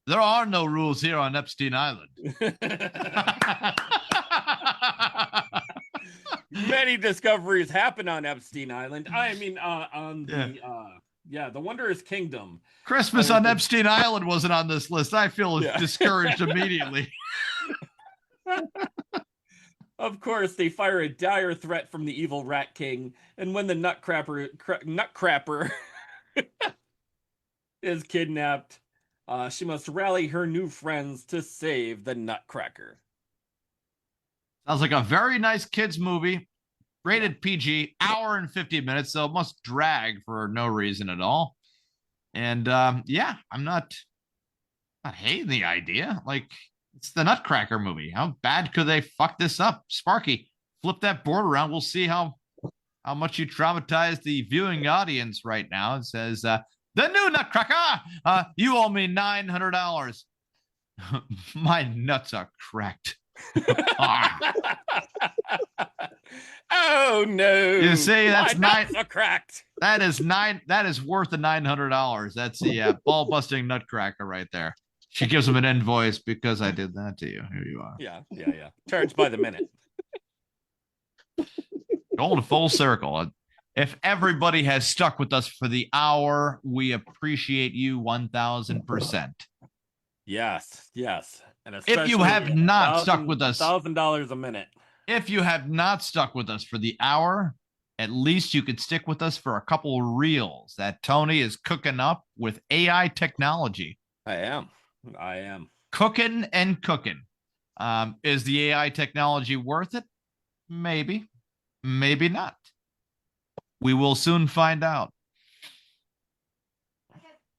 there are no rules here on Epstein Island. Many discoveries happen on Epstein Island. I mean, on the Wondrous Kingdom. Christmas on Epstein Island wasn't on this list. I feel discouraged immediately. Of course, they fire a dire threat from the evil Rat King, and when the Nutcracker is kidnapped, she must rally her new friends to save the Nutcracker. Sounds like a very nice kids movie, rated PG, hour and 50 minutes, so it must drag for no reason at all. And I'm not hating the idea. Like, it's the Nutcracker movie. How bad could they fuck this up? Sparky, flip that board around. We'll see how much you traumatize the viewing audience right now. It says, the new Nutcracker, you owe me $900. My nuts are cracked. Oh no! You see, that's nuts are cracked. That is worth the $900. That's the ball busting Nutcracker right there. She gives him an invoice because I did that to you. Here you are. Yeah. Charged by the minute. Going full circle. If everybody has stuck with us for the hour, we appreciate you 1,000%. Yes. And if you have not stuck with us, $1,000 a minute. If you have not stuck with us for the hour, at least you could stick with us for a couple of reels that Tony is cooking up with AI technology. I am. Cooking. Is the AI technology worth it? Maybe. Maybe not. We will soon find out.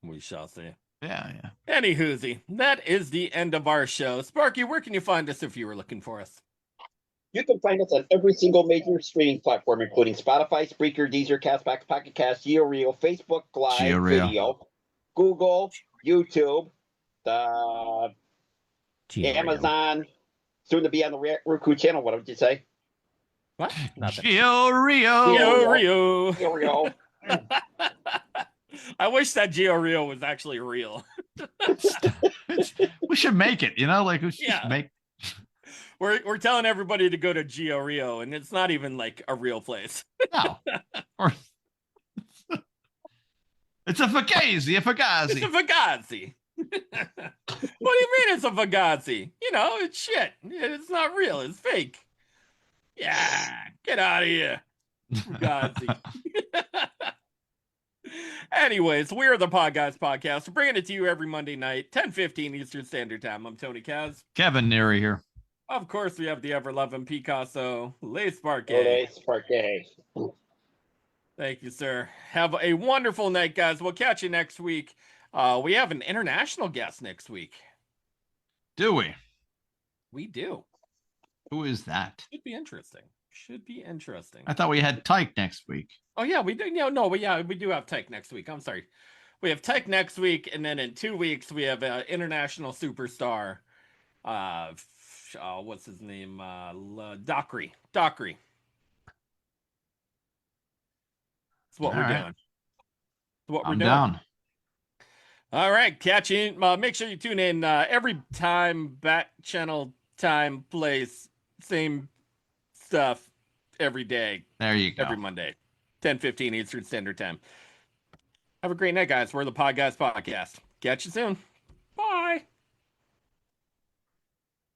We shall see. Yeah. Any hoozy, that is the end of our show. Sparky, where can you find us if you were looking for us? You can find us on every single major streaming platform, including Spotify, Spreaker, Deezer, Castbox, Pocket Cast, GeoReel, Facebook Live GeoReel. Video, Google, YouTube, Amazon, soon to be on the Roku channel. What did you say? What? Nothing. GeoReel. GeoReel. I wish that GeoReel was actually real. We should make it, like we should just make. We're telling everybody to go to GeoReo, and it's not even like a real place. No. It's a Fugazi, It's a Fugazi. What do you mean it's a Fugazi? It's shit. It's not real. It's fake. Yeah, get out of here. Fugazi. Anyways, we're the Podguyz Podcast. We're bringing it to you every Monday night, 10:15 Eastern Standard Time. I'm Tony Kaz. Kevin Neary here. Of course, we have the ever-loving Picasso, Le Sparke. Thank you, sir. Have a wonderful night, guys. We'll catch you next week. We have an international guest next week. Do we? We do. Who is that? Should be interesting. I thought we had Tyke next week. Oh, yeah, we do. We do have Tyke next week. I'm sorry. We have Tyke next week, and then in 2 weeks, we have an international superstar. What's his name? Dockery. That's what we're doing. I'm down. All right, catch you. Make sure you tune in every time, bat channel, time, place, same stuff every day. There you go. Every Monday, 10:15 Eastern Standard Time. Have a great night, guys. We're the Podguyz Podcast. Catch you soon.